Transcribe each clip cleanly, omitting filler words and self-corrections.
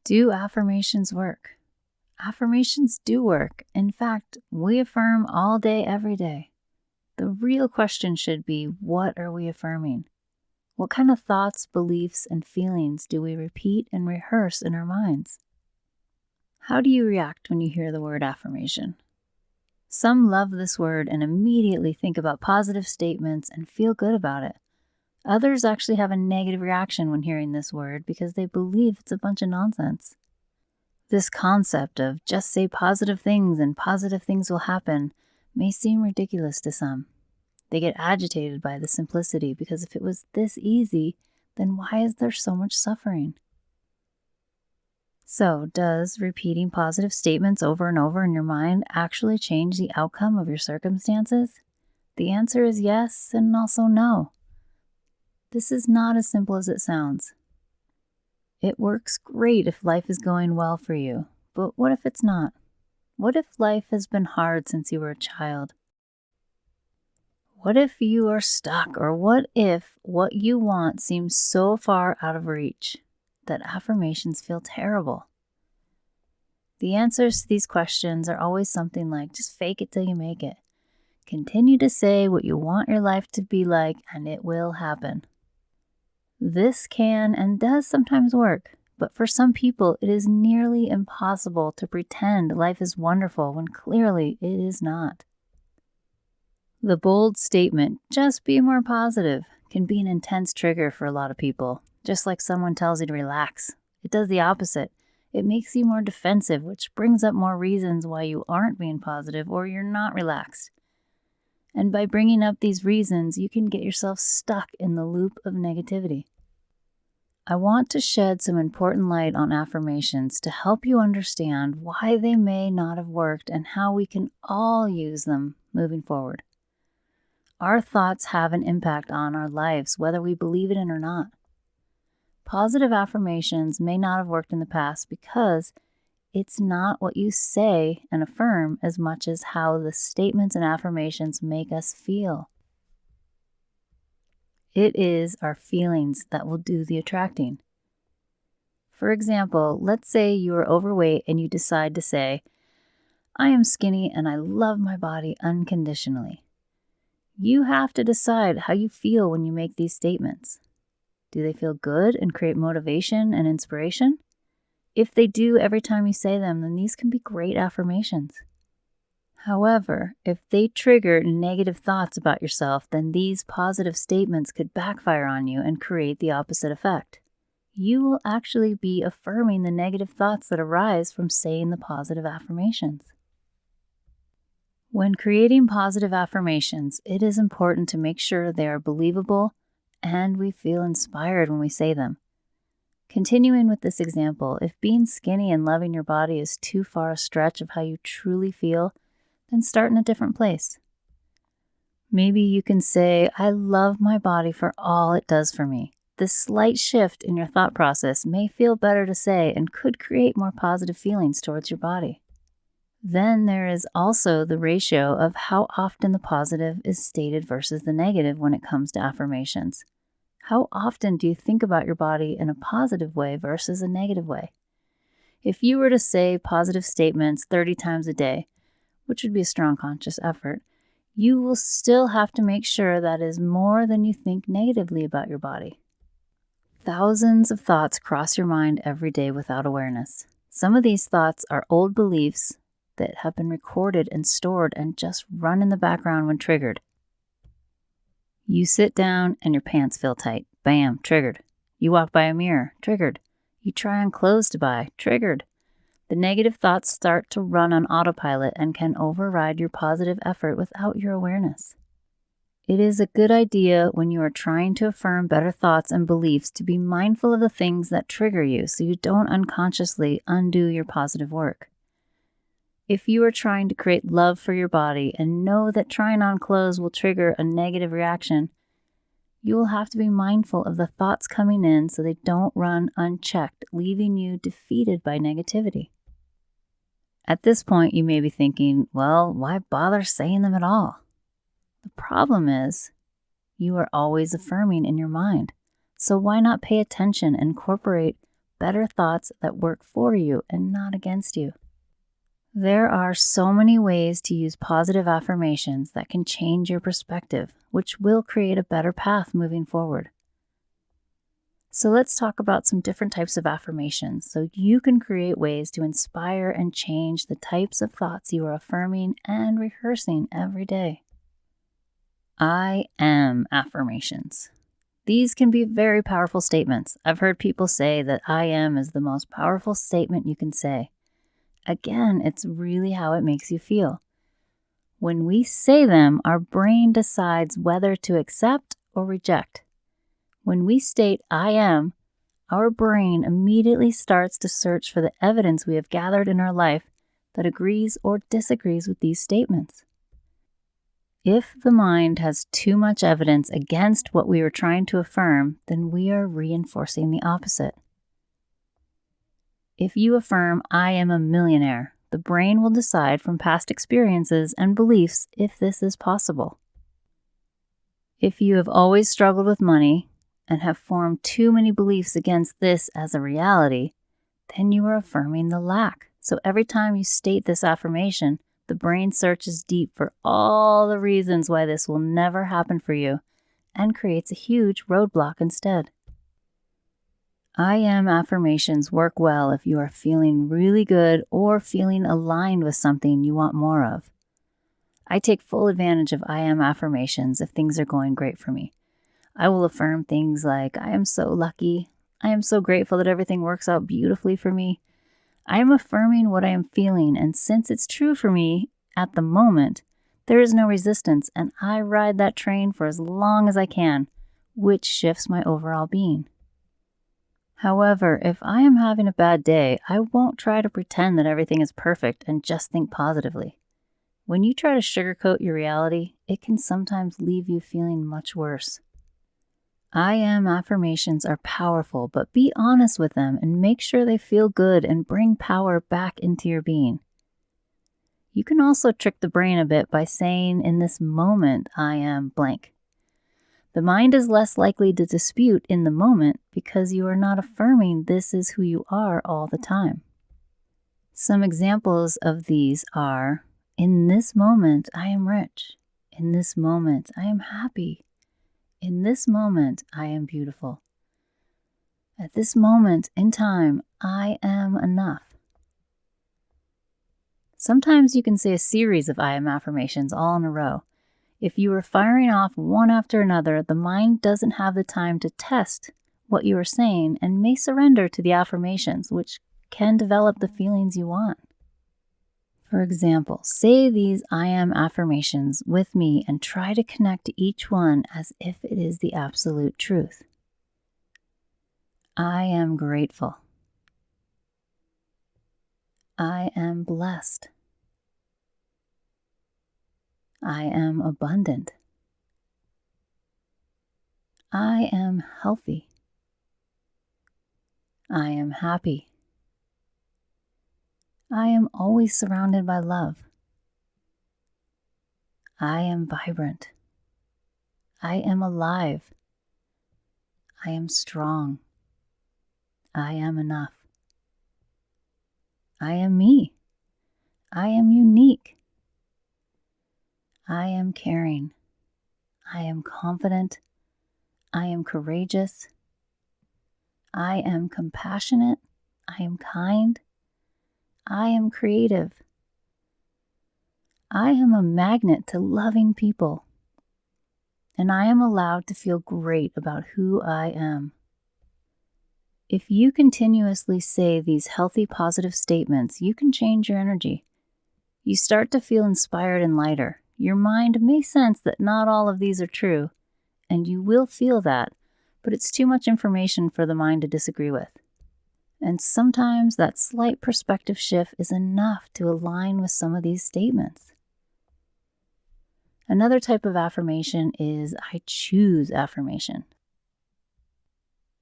Do affirmations work? Affirmations do work. In fact, we affirm all day, every day. The real question should be, what are we affirming? What kind of thoughts, beliefs, and feelings do we repeat and rehearse in our minds? How do you react when you hear the word affirmation? Some love this word and immediately think about positive statements and feel good about it. Others actually have a negative reaction when hearing this word because they believe it's a bunch of nonsense. This concept of just say positive things and positive things will happen may seem ridiculous to some. They get agitated by the simplicity because if it was this easy, then why is there so much suffering? So, does repeating positive statements over and over in your mind actually change the outcome of your circumstances? The answer is yes and also no. This is not as simple as it sounds. It works great if life is going well for you, but what if it's not? What if life has been hard since you were a child? What if you are stuck, or what if what you want seems so far out of reach that affirmations feel terrible? The answers to these questions are always something like, just fake it till you make it. Continue to say what you want your life to be like, and it will happen. This can and does sometimes work, but for some people it is nearly impossible to pretend life is wonderful when clearly it is not. The bold statement, just be more positive, can be an intense trigger for a lot of people. Just like someone tells you to relax, it does the opposite. It makes you more defensive, which brings up more reasons why you aren't being positive or you're not relaxed. And by bringing up these reasons, you can get yourself stuck in the loop of negativity. I want to shed some important light on affirmations to help you understand why they may not have worked and how we can all use them moving forward. Our thoughts have an impact on our lives, whether we believe it in or not. Positive affirmations may not have worked in the past because it's not what you say and affirm as much as how the statements and affirmations make us feel. It is our feelings that will do the attracting. For example, let's say you are overweight and you decide to say, I am skinny and I love my body unconditionally. You have to decide how you feel when you make these statements. Do they feel good and create motivation and inspiration? If they do every time you say them, then these can be great affirmations. However, if they trigger negative thoughts about yourself, then these positive statements could backfire on you and create the opposite effect. You will actually be affirming the negative thoughts that arise from saying the positive affirmations. When creating positive affirmations, it is important to make sure they are believable and we feel inspired when we say them. Continuing with this example, if being skinny and loving your body is too far a stretch of how you truly feel, then start in a different place. Maybe you can say, I love my body for all it does for me. This slight shift in your thought process may feel better to say and could create more positive feelings towards your body. Then there is also the ratio of how often the positive is stated versus the negative when it comes to affirmations. How often do you think about your body in a positive way versus a negative way? If you were to say positive statements 30 times a day, which would be a strong conscious effort, you will still have to make sure that is more than you think negatively about your body. Thousands of thoughts cross your mind every day without awareness. Some of these thoughts are old beliefs that have been recorded and stored and just run in the background when triggered. You sit down and your pants feel tight. Bam, triggered. You walk by a mirror, triggered. You try on clothes to buy, triggered. The negative thoughts start to run on autopilot and can override your positive effort without your awareness. It is a good idea when you are trying to affirm better thoughts and beliefs to be mindful of the things that trigger you so you don't unconsciously undo your positive work. If you are trying to create love for your body and know that trying on clothes will trigger a negative reaction, you will have to be mindful of the thoughts coming in so they don't run unchecked, leaving you defeated by negativity. At this point, you may be thinking, well, why bother saying them at all? The problem is, you are always affirming in your mind. So why not pay attention and incorporate better thoughts that work for you and not against you. There are so many ways to use positive affirmations that can change your perspective, which will create a better path moving forward. So let's talk about some different types of affirmations so you can create ways to inspire and change the types of thoughts you are affirming and rehearsing every day. I am affirmations. These can be very powerful statements. I've heard people say that I am is the most powerful statement you can say. Again, it's really how it makes you feel. When we say them, our brain decides whether to accept or reject. When we state I am, our brain immediately starts to search for the evidence we have gathered in our life that agrees or disagrees with these statements. If the mind has too much evidence against what we are trying to affirm, then we are reinforcing the opposite. If you affirm, I am a millionaire, the brain will decide from past experiences and beliefs if this is possible. If you have always struggled with money and have formed too many beliefs against this as a reality, then you are affirming the lack. So every time you state this affirmation, the brain searches deep for all the reasons why this will never happen for you and creates a huge roadblock instead. I am affirmations work well if you are feeling really good or feeling aligned with something you want more of. I take full advantage of I am affirmations if things are going great for me. I will affirm things like, I am so lucky. I am so grateful that everything works out beautifully for me. I am affirming what I am feeling, and since it's true for me at the moment, there is no resistance, and I ride that train for as long as I can, which shifts my overall being. However, if I am having a bad day, I won't try to pretend that everything is perfect and just think positively. When you try to sugarcoat your reality, it can sometimes leave you feeling much worse. I am affirmations are powerful, but be honest with them and make sure they feel good and bring power back into your being. You can also trick the brain a bit by saying in this moment, I am blank. The mind is less likely to dispute in the moment because you are not affirming this is who you are all the time. Some examples of these are, in this moment, I am rich. In this moment, I am happy. In this moment, I am beautiful. At this moment in time, I am enough. Sometimes you can say a series of I am affirmations all in a row. If you are firing off one after another, the mind doesn't have the time to test what you are saying and may surrender to the affirmations, which can develop the feelings you want. For example, say these I am affirmations with me and try to connect to each one as if it is the absolute truth. I am grateful. I am blessed. I am abundant. I am healthy. I am happy. I am always surrounded by love. I am vibrant. I am alive. I am strong. I am enough. I am me. I am unique. I am caring. I am confident. I am courageous. I am compassionate. I am kind. I am creative. I am a magnet to loving people. And I am allowed to feel great about who I am. If you continuously say these healthy, positive statements, you can change your energy. You start to feel inspired and lighter. Your mind may sense that not all of these are true, and you will feel that, but it's too much information for the mind to disagree with. And sometimes that slight perspective shift is enough to align with some of these statements. Another type of affirmation is I choose affirmation.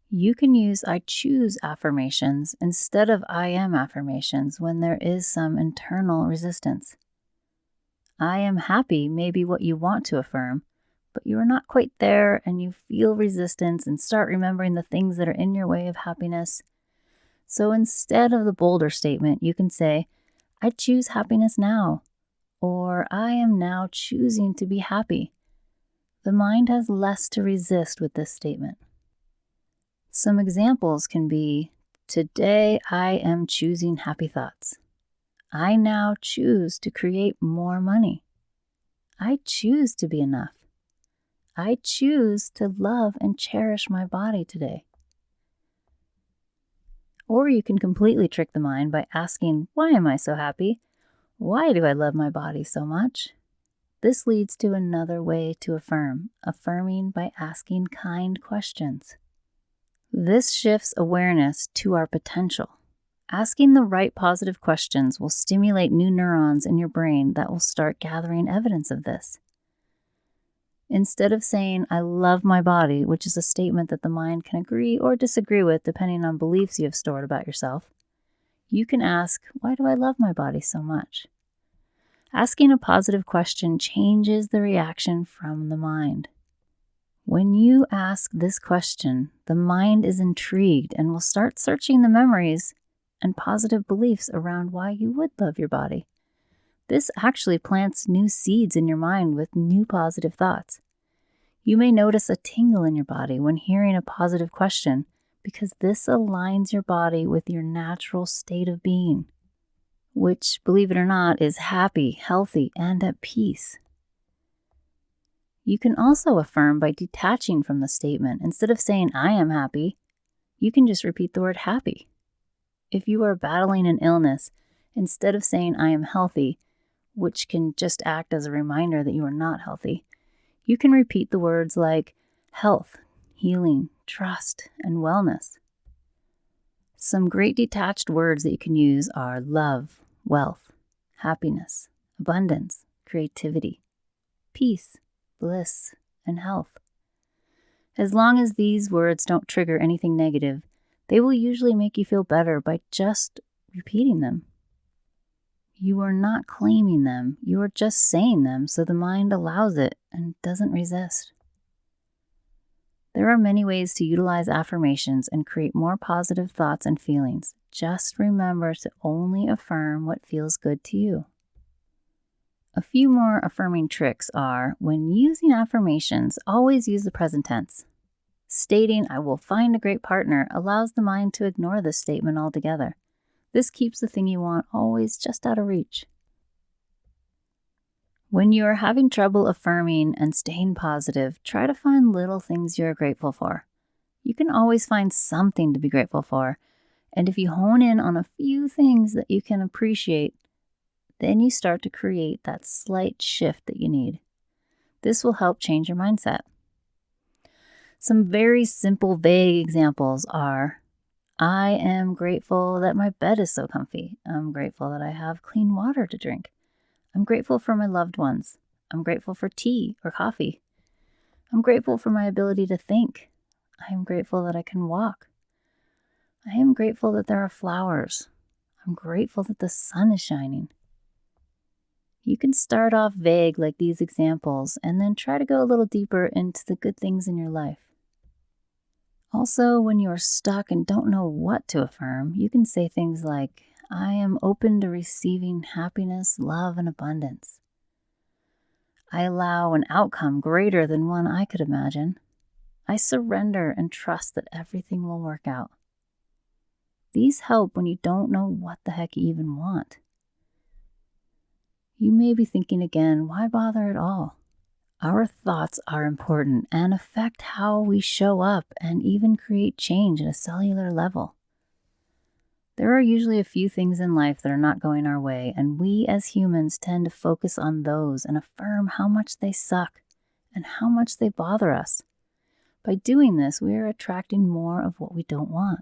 You can use I choose affirmations instead of I am affirmations when there is some internal resistance. I am happy may be what you want to affirm, but you are not quite there and you feel resistance and start remembering the things that are in your way of happiness. So instead of the bolder statement, you can say, I choose happiness now, or I am now choosing to be happy. The mind has less to resist with this statement. Some examples can be, today I am choosing happy thoughts. I now choose to create more money. I choose to be enough. I choose to love and cherish my body today. Or you can completely trick the mind by asking, why am I so happy? Why do I love my body so much? This leads to another way to affirm, affirming by asking kind questions. This shifts awareness to our potential. Asking the right positive questions will stimulate new neurons in your brain that will start gathering evidence of this. Instead of saying, I love my body, which is a statement that the mind can agree or disagree with depending on beliefs you have stored about yourself, you can ask, why do I love my body so much? Asking a positive question changes the reaction from the mind. When you ask this question, the mind is intrigued and will start searching the memories and positive beliefs around why you would love your body. This actually plants new seeds in your mind with new positive thoughts. You may notice a tingle in your body when hearing a positive question because this aligns your body with your natural state of being, which, believe it or not, is happy, healthy, and at peace. You can also affirm by detaching from the statement. Instead of saying, I am happy, you can just repeat the word happy. If you are battling an illness, instead of saying, I am healthy, which can just act as a reminder that you are not healthy, you can repeat the words like health, healing, trust, and wellness. Some great detached words that you can use are love, wealth, happiness, abundance, creativity, peace, bliss, and health. As long as these words don't trigger anything negative, they will usually make you feel better by just repeating them. You are not claiming them, you are just saying them so the mind allows it and doesn't resist. There are many ways to utilize affirmations and create more positive thoughts and feelings. Just remember to only affirm what feels good to you. A few more affirming tricks are, when using affirmations, always use the present tense. Stating, I will find a great partner, allows the mind to ignore this statement altogether. This keeps the thing you want always just out of reach. When you are having trouble affirming and staying positive, try to find little things you are grateful for. You can always find something to be grateful for, and if you hone in on a few things that you can appreciate, then you start to create that slight shift that you need. This will help change your mindset. Some very simple, vague examples are, I am grateful that my bed is so comfy. I'm grateful that I have clean water to drink. I'm grateful for my loved ones. I'm grateful for tea or coffee. I'm grateful for my ability to think. I am grateful that I can walk. I am grateful that there are flowers. I'm grateful that the sun is shining. You can start off vague like these examples and then try to go a little deeper into the good things in your life. Also, when you are stuck and don't know what to affirm, you can say things like, I am open to receiving happiness, love, and abundance. I allow an outcome greater than one I could imagine. I surrender and trust that everything will work out. These help when you don't know what the heck you even want. You may be thinking again, why bother at all? Our thoughts are important and affect how we show up and even create change at a cellular level. There are usually a few things in life that are not going our way, and we as humans tend to focus on those and affirm how much they suck and how much they bother us. By doing this, we are attracting more of what we don't want.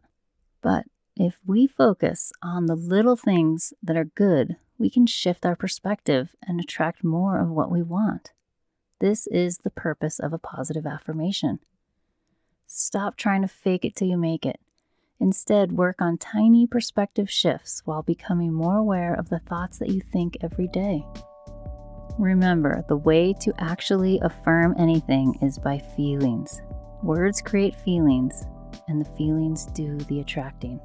But if we focus on the little things that are good, we can shift our perspective and attract more of what we want. This is the purpose of a positive affirmation. Stop trying to fake it till you make it. Instead, work on tiny perspective shifts while becoming more aware of the thoughts that you think every day. Remember, the way to actually affirm anything is by feelings. Words create feelings, and the feelings do the attracting.